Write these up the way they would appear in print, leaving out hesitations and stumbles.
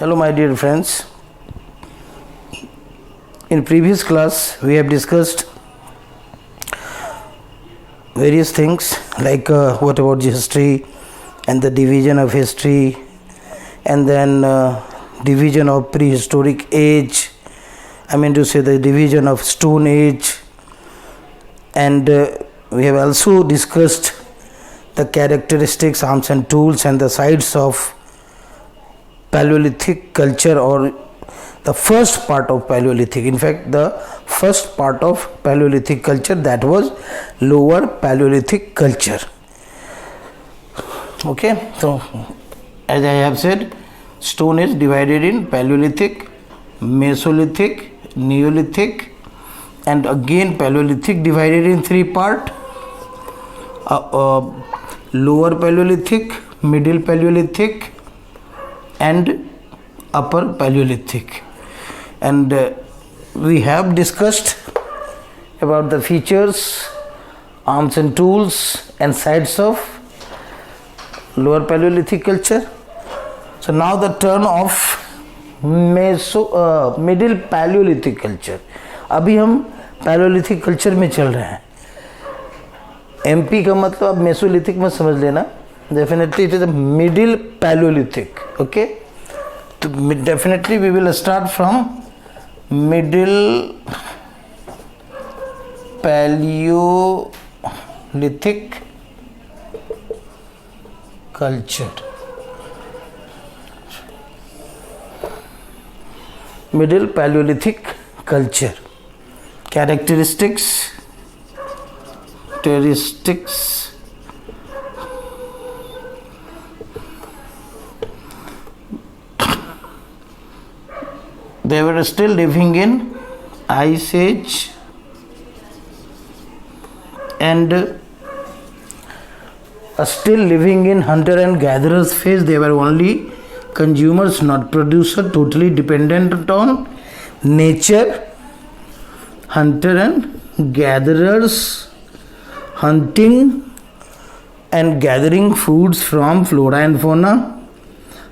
Hello my dear friends. In previous class we have discussed various things like what about the history and the division of history, and then division of prehistoric age, I mean to say the division of stone age, and we have also discussed the characteristics, arms and tools and the sites of Paleolithic culture, or the first part of Paleolithic, in fact the first part of Paleolithic culture, that was lower Paleolithic culture. Okay, so as I have said, stone is divided in Paleolithic, Mesolithic, Neolithic, and again Paleolithic divided in three parts: lower Paleolithic, middle Paleolithic and upper Paleolithic. And we have discussed about the features, arms and tools and sites of lower Paleolithic culture. So now the turn of middle Paleolithic culture. अभी हम Paleolithic culture में चल रहे हैं. MP का मतलब आप Mesolithic में समझ लेना. Definitely it is a middle Paleolithic. Okay, so definitely we will start from middle Paleolithic culture. Middle Paleolithic culture. Characteristics. They were still living in Ice Age and still living in hunter and gatherers phase. They were only consumers, not producers, totally dependent on nature. Hunter and gatherers, hunting and gathering foods from flora and fauna.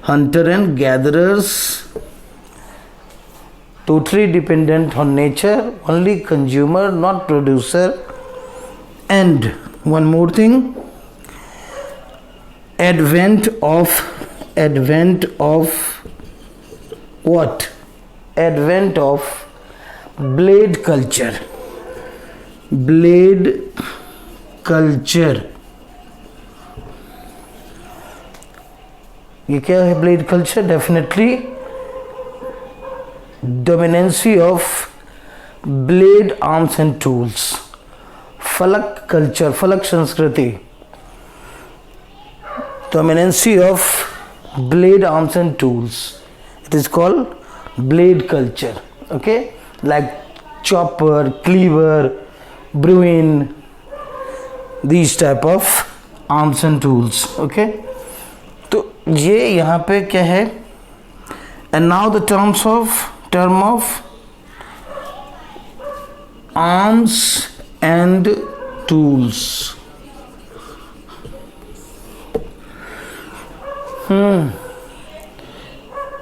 Hunter and gatherers, totally dependent on nature, only consumer, not producer. And one more thing, advent of what? Advent of blade culture. Blade culture. ये क्या है blade culture? Definitely dominancy of blade, arms and tools. Falak culture, Falak Sanskriti. Dominancy of blade, arms and tools. It is called blade culture. Okay, like chopper, cleaver, bruin, these type of arms and tools. Okay, तो ये यहाँ पे क्या है? And now the term of arms and tools.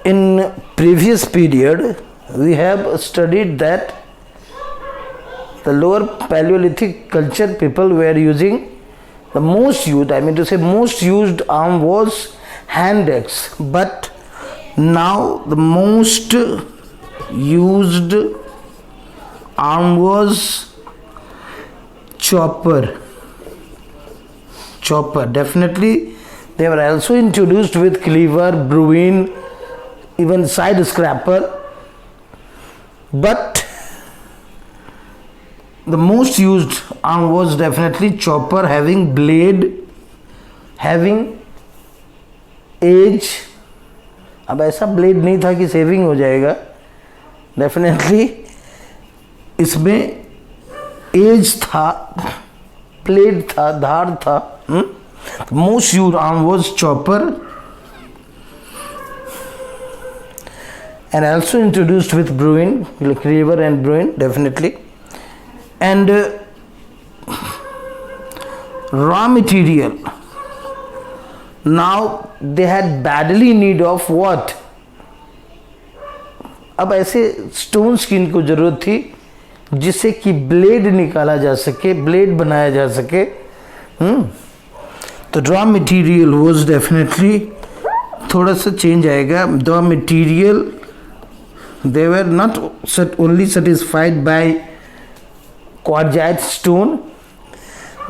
In previous period we have studied that the lower Paleolithic culture people were using the most used, I mean to say most used arm was hand axe, but now the most used arm was chopper. Definitely they were also introduced with cleaver, bruin, even side scraper, but the most used arm was definitely chopper, having blade, having edge. अब ऐसा blade नहीं था कि saving हो जाएगा. Definitely इसमें as था, blade था, धार था. Most used arm was chopper and also introduced with bruin, cleaver and bruin, definitely. And raw material. Now they had badly need of what? अब ऐसे स्टोन्स की इनको ज़रूरत थी जिससे कि ब्लेड निकाला जा सके, ब्लेड बनाया जा सके। तो रॉ मटेरियल वाज डेफिनेटली थोड़ा सा चेंज आएगा। The material they were not only satisfied by quartzite stone,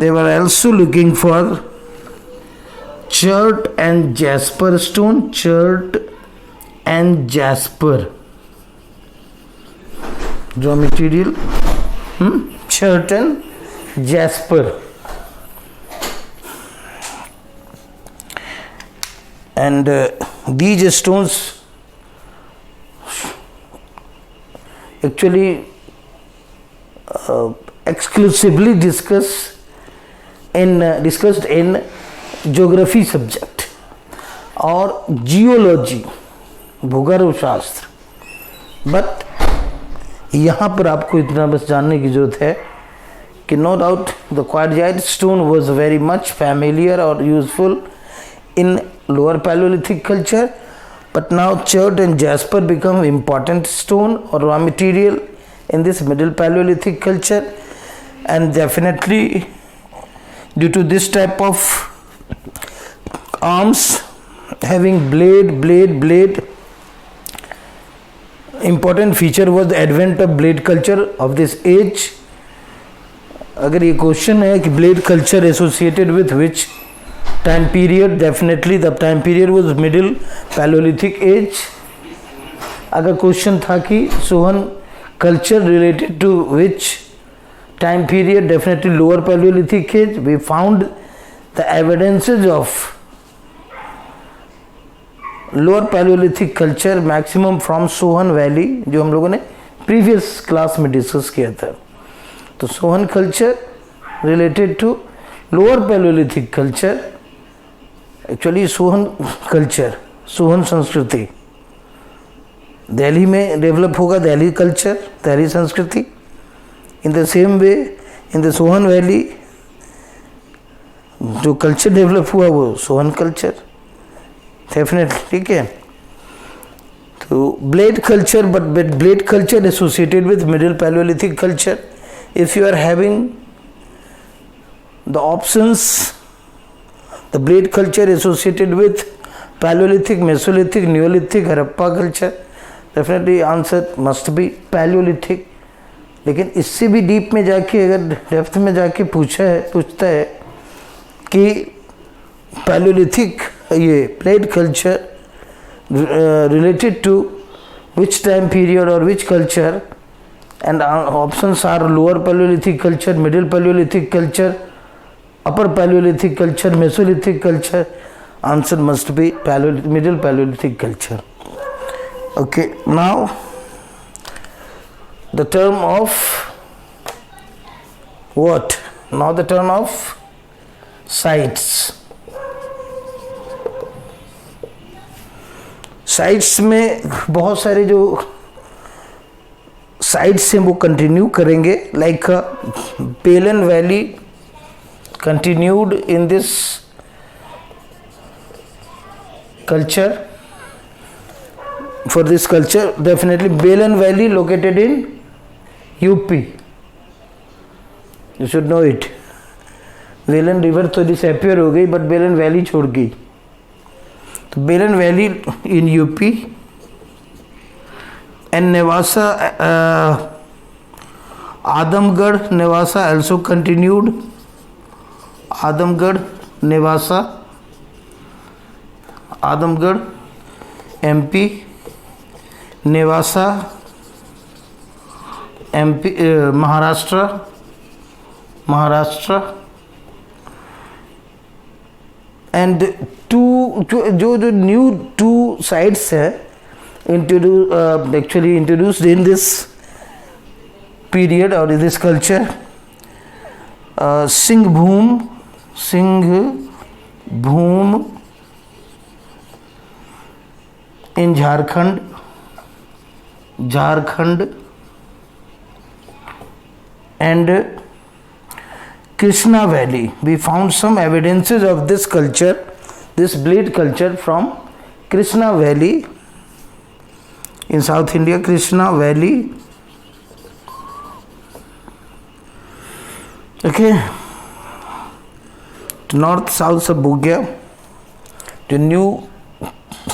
they were also looking for chert and jasper stone, chert and jasper raw material, chert and jasper. And these stones actually exclusively discussed in geography subject और geology, भूगर्भ शास्त्र। But यहाँ पर आपको इतना बस जानने की जरूरत है कि no doubt the quartzite stone was very much familiar और useful in lower Palaeolithic culture, but now chert and jasper become important stone or raw material in this middle paleolithic culture, and definitely due to this type of arms having blade, important feature was the advent of blade culture of this age. अगर ये question है कि blade culture associated with which time period, definitely the time period was middle paleolithic age. अगर question था कि Sohan culture related to which time period, definitely lower paleolithic age. We found the evidences of lower Palaeolithic culture maximum from Sohan valley, जो हम लोगों ने previous class में discuss किया था। तो Sohan culture related to lower Palaeolithic culture, actually Sohan culture, Sohan संस्कृति दिल्ली में डेवलप होगा, दिल्ली कल्चर, दिल्ली संस्कृति। In the same way in the Sohan valley जो कल्चर डेवलप हुआ वो सोहन कल्चर डेफिनेटली, ठीक है। तो blade culture, but blade culture associated with middle paleolithic culture. If you are having the options, the blade culture associated with paleolithic, mesolithic, neolithic, Harappa culture, definitely answer must be Palaeolithic. लेकिन इससे भी deep में जाके, अगर depth में जाके पूछता है कि पैलियोलिथिक ये blade culture related to which time period or which culture, and options are lower paleolithic culture, middle paleolithic culture, upper paleolithic culture, mesolithic culture. Answer must be middle paleolithic culture. Okay, now the term of what? Now the term of sites. Sites में बहुत सारे जो sites हैं वो continue करेंगे, like Belan valley continued in this culture. For this culture definitely Belan valley located in UP, you should know it. Belan river तो disappear हो गई, बट बेलन वैली छोड़ गई। तो Belan valley in UP and Nevasa, Adamgarh Nevasa also continued, Adamgarh Nevasa, Adamgarh MP, Nevasa MP, Maharashtra and जो new two sites है actually introduced in this period or in this culture, Singhbhum in Jharkhand and Krishna Valley. We found some evidences of this culture, this blade culture from Krishna Valley In South India, Krishna Valley. Okay. North south सब book गया. जो new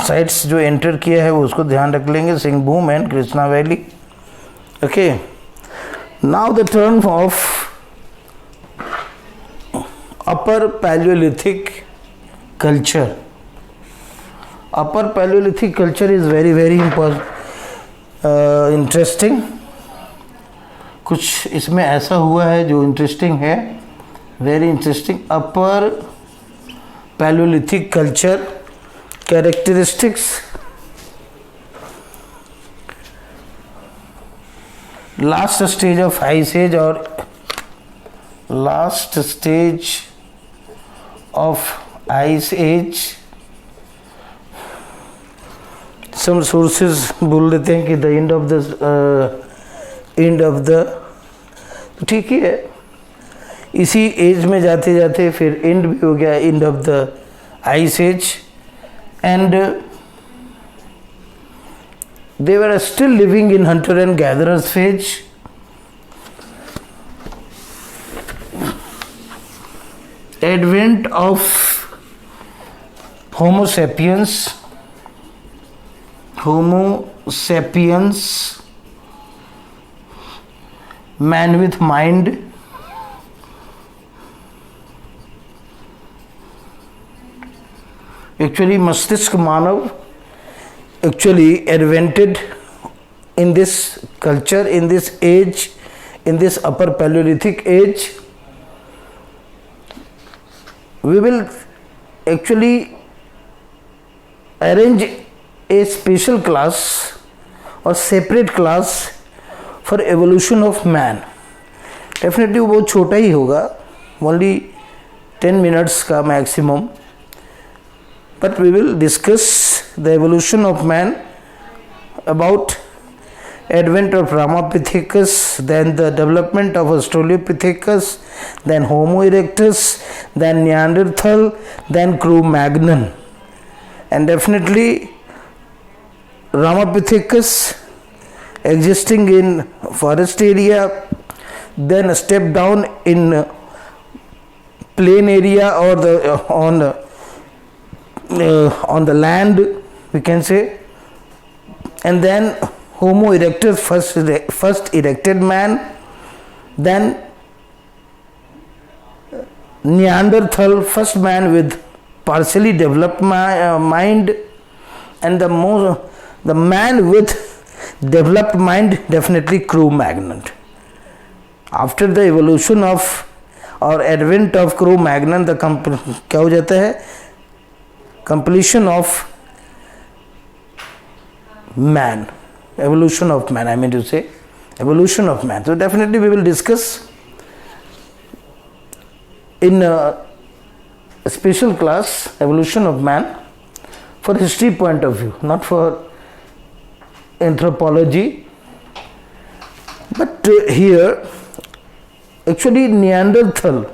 sites जो enter किया है वो उसको ध्यान रख लेंगे. Singhbhum and Krishna valley. Okay. Now the term of upper Palaeolithic culture. Upper Palaeolithic culture is very very interesting. कुछ इसमें ऐसा हुआ है जो इंटरेस्टिंग है. Very interesting. Upper Palaeolithic culture characteristics. Last stage of ice age और last stage of ice age. Some sources बोल देते हैं कि द एंड ऑफ द ठीक ही है. इसी एज में जाते जाते फिर एंड भी हो गया. End of the ice age. And they were still living in hunter and gatherers phase. Advent of Homo sapiens. Man with mind. Actually मस्तिष्क मानव actually invented in this culture, in this age, in this upper Paleolithic age. We will actually arrange a special class or separate class for evolution of man. Definitely वो बहुत छोटा ही होगा, only 10 minutes का maximum. But we will discuss the evolution of man, about advent of Ramapithecus, then the development of Australopithecus, then Homo erectus, then Neanderthal, then Cro-Magnon. And definitely Ramapithecus existing in forest area, then a step down in plain area or on the land, we can say. And then Homo erectus, first erected man, then Neanderthal, first man with partially developed mind, and the man with developed mind, definitely Cro-Magnon. After the evolution of or advent of Cro-Magnon, the क्या हो जाता है, completion of man, evolution of man, I mean to say evolution of man. So definitely we will discuss in a special class evolution of man for history point of view, not for anthropology. But here actually Neanderthal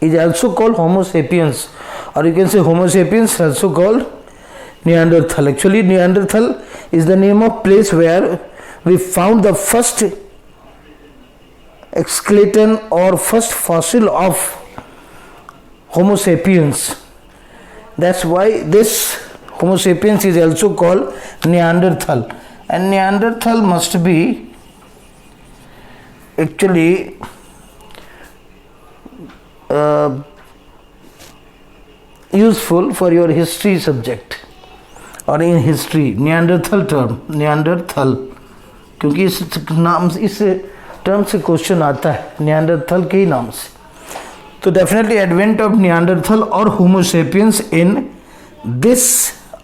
is also called Homo sapiens, or you can say Homo sapiens also called Neanderthal. Actually Neanderthal is the name of place where we found the first skeleton or first fossil of Homo sapiens. That's why this Homo sapiens is also called Neanderthal. And Neanderthal must be actually useful for your history subject और in history. नियांडरथल term, नियांडरथल, क्योंकि इस नाम इस term से question आता है नियांडरथल के ही नाम से. तो डेफिनेटली एडवेंट ऑफ नियांडरथल और Homo sapiens in this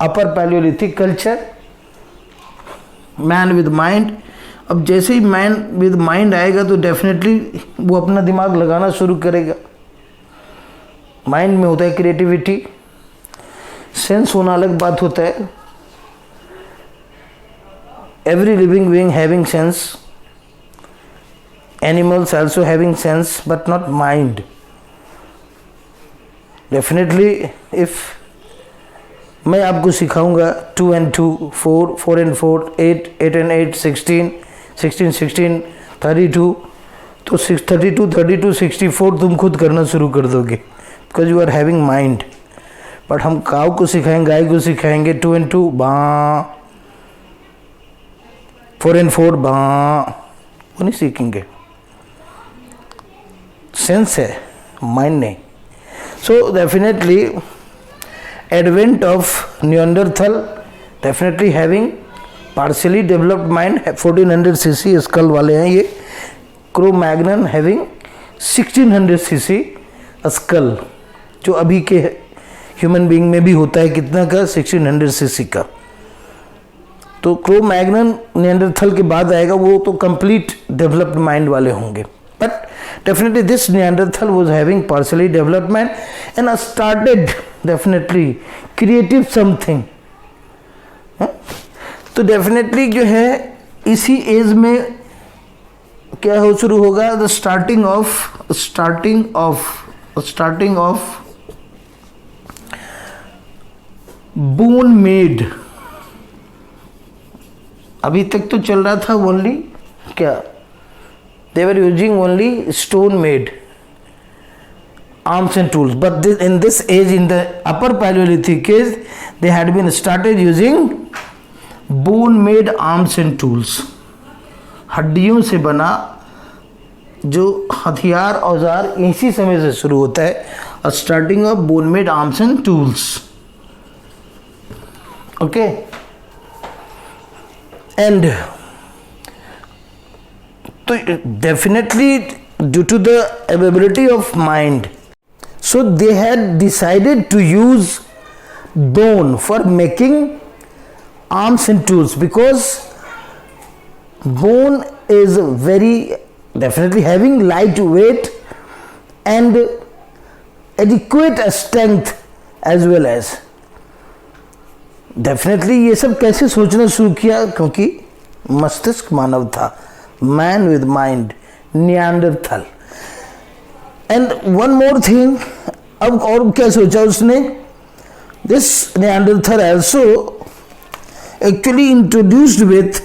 upper Palaeolithic culture. Man with mind. अब जैसे ही मैन विद माइंड आएगा तो डेफिनेटली वो अपना दिमाग लगाना शुरू करेगा. माइंड में होता है क्रिएटिविटी, सेंस होना अलग बात होता है. Every living being having sense, animals also having sense but not mind. Definitely if मैं आपको सिखाऊंगा 2 and 2, 4, 4 and 4, 8, 8 and 8, 16, 16, 16, 32. तो 32, 32, 64 तुम खुद करना शुरू कर दोगे because you are having mind. But हम काव को सिखाएंगे, गाय को सिखाएंगे 2 and 2 बाँ, 4 and 4 बाँ, वो नहीं सीखेंगे. सेंस है, माइंड नहीं. So definitely advent of Neanderthal definitely having partially developed mind, 1400 cc skull वाले हैं ये. Cro-Magnon having 1600 cc skull, जो अभी के ह्यूमन बीइंग में भी होता है कितना का, 1600 cc का. तो Cro-Magnon नियंडरथल के बाद आएगा, वो तो कंप्लीट डेवलप्ड माइंड वाले होंगे. But definitely this Neanderthal was having partially developed mind and started definitely creative something. तो definitely जो है इसी एज में क्या हो शुरू होगा, the starting of bone made. अभी तक तो चल रहा था ओनली क्या, they were using only stone made arms and tools, but in this age, in the upper Paleolithic age, they had been started using bone made arms and tools. हड्डियों से बना जो हथियार औजार इसी समय से शुरू होता है, starting of bone made arms and tools. Okay, and तो definitely due to the availability of mind, so they had decided to use bone for making arms and tools, because bone is very definitely having light weight and adequate strength as well as. definitely ये सब कैसे सोचना शुरू किया, क्योंकि मस्तिष्क मानव था, man with mind, Neanderthal. And one more thing, अब और क्या सोचा उसने, this Neanderthal also actually introduced with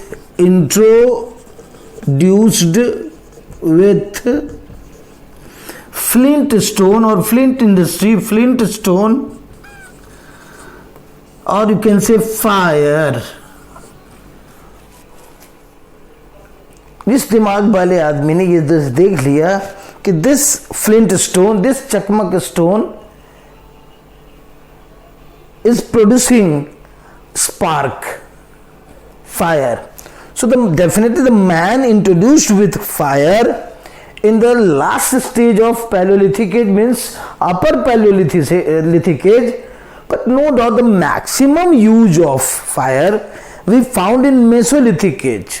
flint stone or flint industry, flint stone, or you can say fire. इस दिमाग वाले आदमी ने ये देख लिया कि दिस फ्लिंट स्टोन, दिस चकमक stone is producing spark, fire. So definitely the man introduced with fire in the last stage of Paleolithic age, means upper Paleolithic age, but no doubt the maximum use of fire we found in Mesolithic age.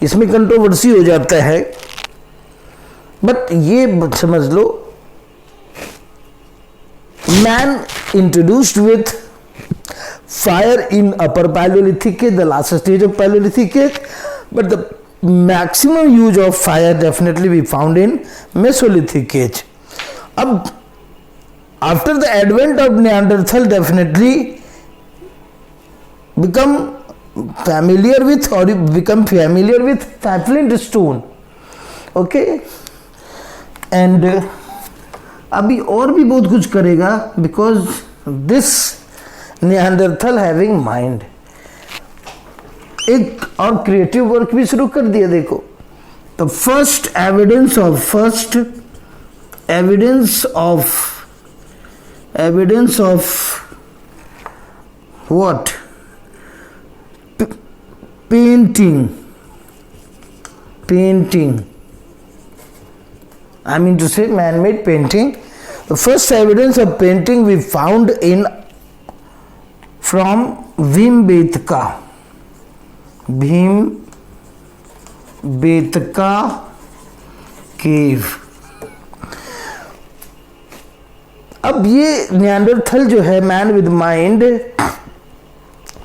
इसमें controversy हो जाता है, but ये समझ लो, man introduced with fire in upper Palaeolithic age, the last stage of Palaeolithic age, but the maximum use of fire definitely we found in Mesolithic age. अब after the advent of Neanderthal definitely become familiar with flint stone. Okay, and अभी और भी बहुत कुछ करेगा, because this Neanderthal having mind. एक और creative work भी शुरू कर दिया. देखो, the first evidence of what, painting. I mean to say man made painting. The first evidence of painting we found in from Bhimbetka cave. अब ये निएंडरथल जो है, man with mind,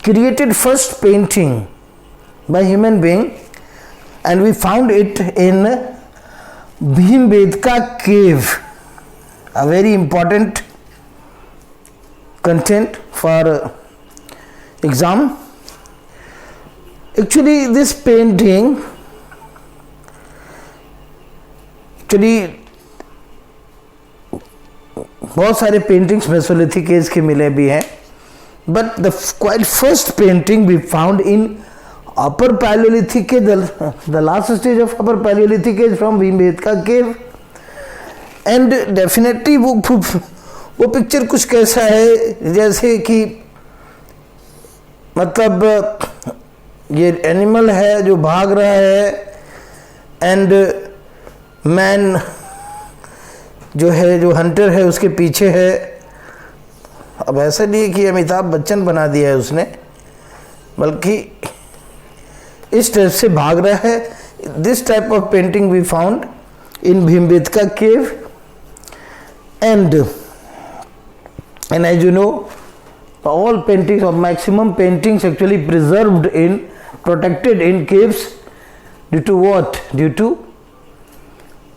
created first painting by human being, and we found it in Bhimbetka cave. A very important content for exam. Actually this painting, बहुत सारे paintings Mesolithic as के मिले भी हैं, but the quite first painting we found in upper Palaeolithic age, the last stage of upper Palaeolithic age from Bhimbetka cave. And definitely वो picture कुछ कैसा है, जैसे कि मतलब ये एनिमल है जो भाग रहा है एंड मैन जो है, जो हंटर है, उसके पीछे है. अब ऐसा नहीं है कि अमिताभ बच्चन बना दिया है उसने, बल्कि इस टाइप से भाग रहा है. This type of painting we found in Bhimbetka cave. And as you know, all paintings or maximum paintings actually preserved in, protected in caves due to what? Due to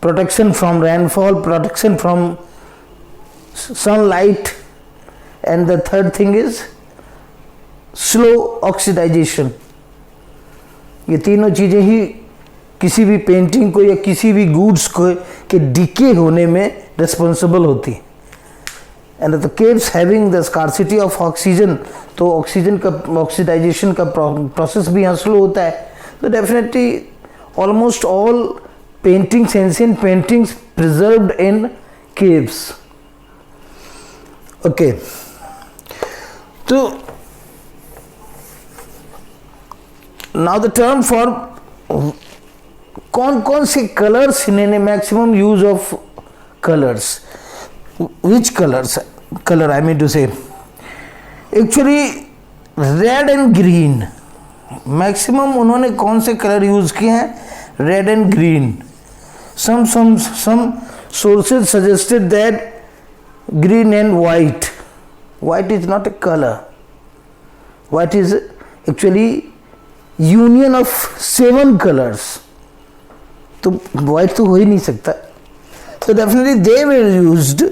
protection from rainfall, protection from sunlight, and the third thing is slow oxidization. ये तीनों चीजें ही किसी भी painting को या किसी भी goods को के डिके होने में रिस्पॉन्सिबल होती है. And the caves having the scarcity of oxygen, तो ऑक्सीजन का ऑक्सीडाइजेशन का प्रोसेस भी यहाँ स्लो होता है. तो definitely almost all paintings, ancient paintings preserved इन केव्स. ओके, तो नाउ द टर्म फॉर कौन कौन से colours, maximum use of colours, which color I mean to say, actually red and green, maximum उन्होंने कौन से कलर यूज किए हैं? red and green. some sources suggested that green and white is not a color. White is actually union of 7 colors, तो white तो हो ही नहीं सकता. So definitely they were used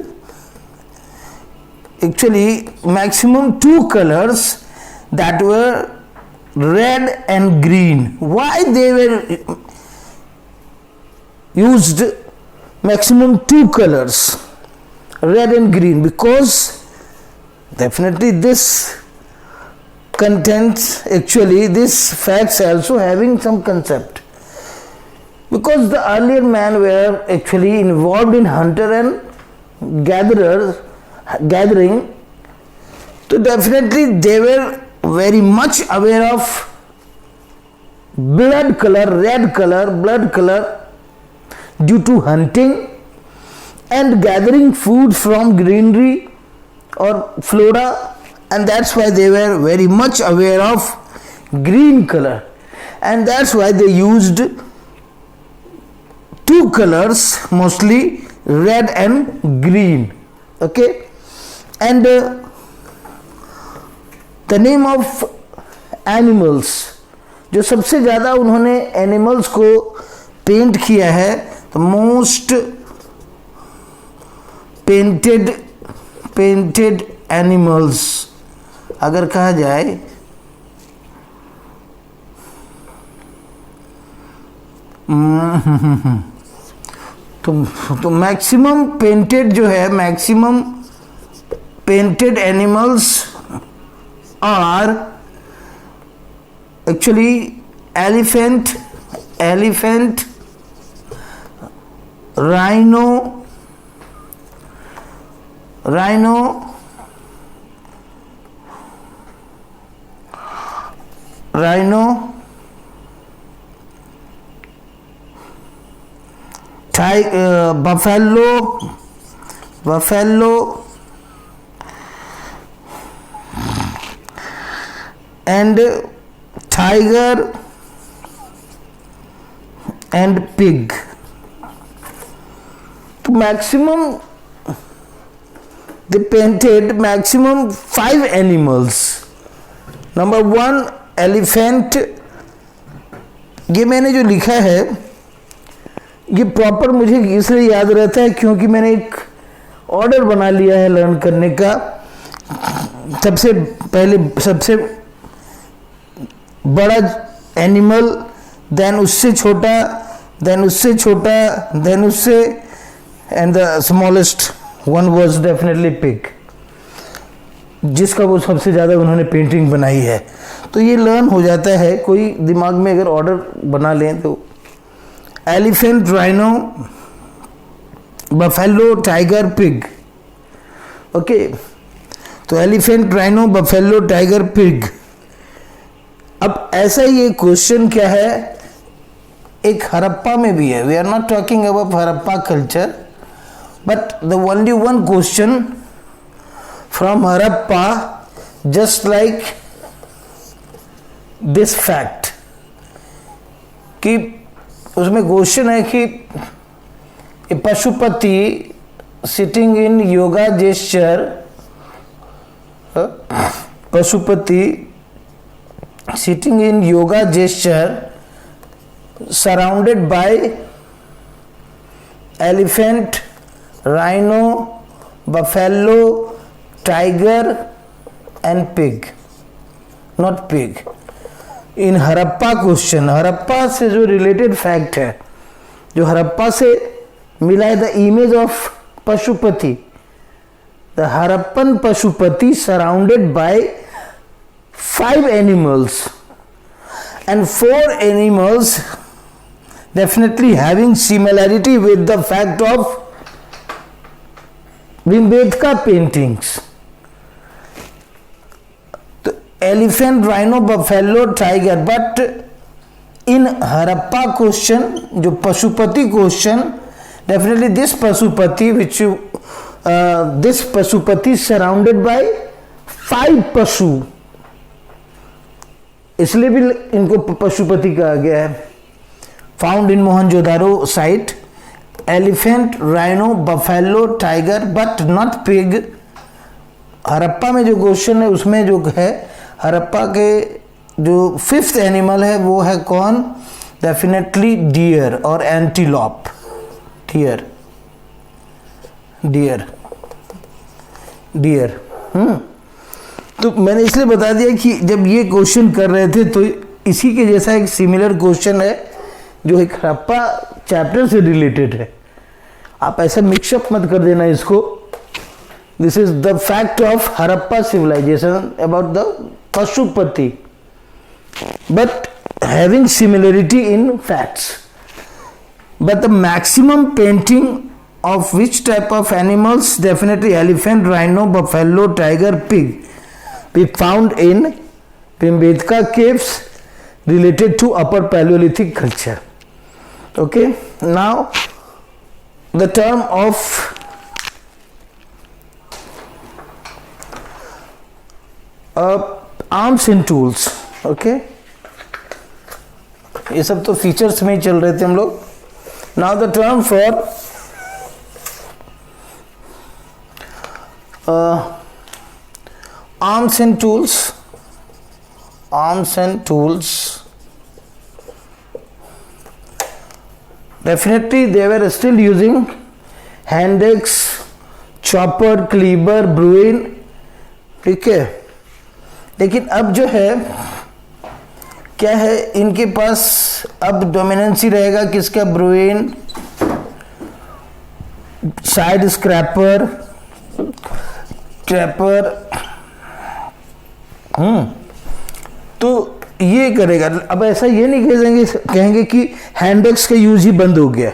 actually maximum 2 colors, that were red and green. Why they were used maximum 2 colors, red and green? Because definitely this contains, actually this facts also having some concept. Because the earlier men were actually involved in hunter and gathering, so definitely they were very much aware of blood color, red color, blood color, due to hunting and gathering food from greenery or flora, and that's why they were very much aware of green color, and that's why they used 2 colors, mostly red and green. Okay, and the name of animals, जो सबसे ज़्यादा उन्होंने animals को paint किया है, the most painted animals अगर कहा जाए, तो मैक्सिमम पेंटेड जो है, maximum painted animals are actually elephant, rhino, buffalo and tiger and pig. तो maximum they painted maximum 5 animals. Number 1 elephant. ये मैंने जो लिखा है ये प्रॉपर मुझे इसलिए याद रहता है क्योंकि मैंने एक ऑर्डर बना लिया है लर्न करने का. सबसे बड़ा एनिमल, देन उससे छोटा, देन उससे छोटा, देन उससे, and the smallest one was definitely pig, जिसका वो सबसे ज़्यादा उन्होंने पेंटिंग बनाई है। तो ये लर्न हो जाता है, कोई दिमाग में अगर ऑर्डर बना लें तो। Elephant, rhino, buffalo, tiger, pig. Okay, तो elephant, rhino, buffalo, tiger, pig. अब ऐसा ही एक क्वेश्चन क्या है, एक हड़प्पा में भी है। We are not talking about Harappa culture, but the only one question from Harappa, just like this fact, कि उसमें क्वेश्चन है कि a Pashupati sitting in yoga gesture, Pashupati sitting in yoga gesture surrounded by elephant, rhino, buffalo, tiger and pig, not pig. In Harappa question, Harappa से जो related fact है, जो हड़प्पा से मिला है, the image of Pashupati, the Harappan Pashupati surrounded by 5 animals, and 4 animals definitely having similarity with the fact of Bhimbetka paintings. तो elephant, rhino, buffalo, tiger, but in Harappa question, जो Pashupati question, definitely this Pashupati which you this Pashupati surrounded by 5 पशु, इसलिए भी इनको पशुपति कहा गया है। Found in Mohenjodaro site, elephant, rhino, buffalo, tiger, but not pig. Harappa में जो क्वेश्चन है उसमें जो है, हड़प्पा के जो 5th एनिमल है वो है कौन? डेफिनेटली डियर और एंटीलॉप। Deer, deer, deer. तो मैंने इसलिए बता दिया कि जब ये क्वेश्चन कर रहे थे तो इसी के जैसा एक सिमिलर क्वेश्चन है जो एक हड़प्पा चैप्टर से रिलेटेड है। आप ऐसा मिक्सअप मत कर देना इसको। This is the fact of Harappa civilisation about the Pashupati, but having similarity in facts. But the maximum painting of which type of animals? Definitely elephant, rhino, buffalo, tiger, pig. We found in Bhimbetka caves related to Upper Paleolithic culture. Okay, now the term of arms and tools. Okay, ये सब तो features में ही चल रहे थे हम लोग। Now the term for arms and tools, arms and tools, definitely they were still using hand axe, chopper, cleaver, bruin, ठीक है। लेकिन अब जो है क्या है, इनके पास अब डोमिनेंसी रहेगा किसका? Burin, side scraper, trapper. तो ये करेगा। अब ऐसा ये नहीं कहेंगे कि हैंड एक्स का यूज ही बंद हो गया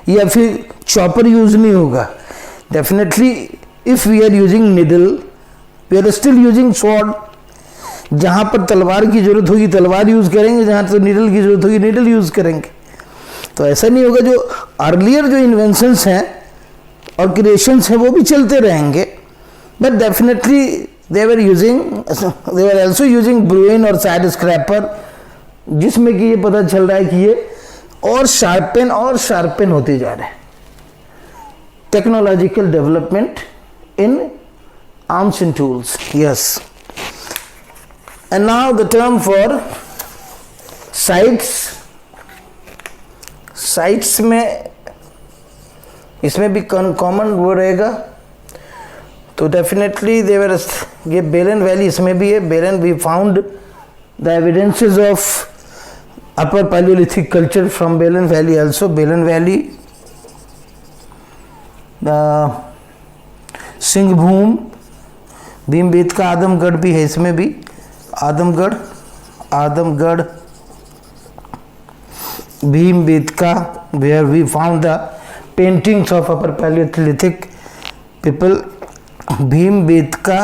या फिर चॉपर यूज नहीं होगा। Definitely if we are using needle, we are still using sword. जहां पर तलवार की जरूरत होगी तलवार यूज करेंगे, जहां तो निडल की जरूरत होगी निडल यूज करेंगे। तो ऐसा नहीं होगा। जो अर्लियर जो इन्वेंशंस हैं और क्रिएशंस हैं वो भी चलते रहेंगे, but definitely they were also using burin और साइड स्क्रैपर, जिसमें कि ये पता चल रहा है कि ये और शार्पन होते जा रहे हैं। Technological development in arms and tools, yes. And now the term for sites. Sites में इसमें भी कॉमन वो रहेगा। तो डेफिनेटली देवर, ये बेलन वैली इसमें भी है। Belan we found the evidences of upper Paleolithic culture from Belen Valley, also Belen Valley, Singhbhum, Bhimbetka, Adamgarh भी है इसमें भी, Adamgarh, Bhimbetka, where we found the paintings of upper Paleolithic people, Bhimbetka,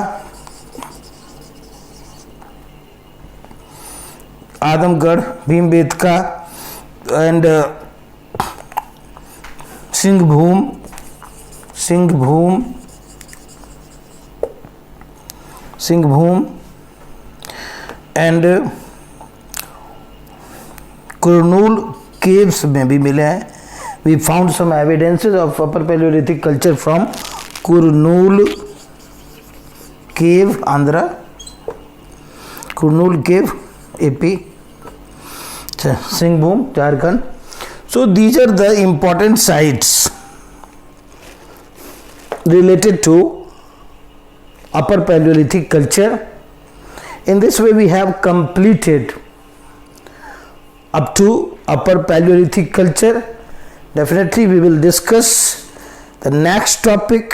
Adamgarh, Bhimbetka and Singhbhum and Kurnool caves में भी मिले हैं. We found some evidences of upper Palaeolithic culture from Kurnool cave, Andhra, Kurnool cave, AP, Singhbhum, Jharkhand. So these are the important sites related to upper Paleolithic culture. In this way we have completed up to upper Paleolithic culture. Definitely we will discuss the next topic,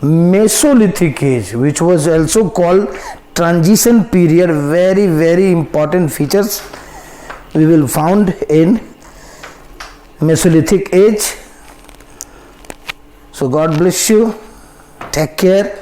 Mesolithic age, which was also called transition period. Very, very important features we will found in Mesolithic age. So God bless you. Take care.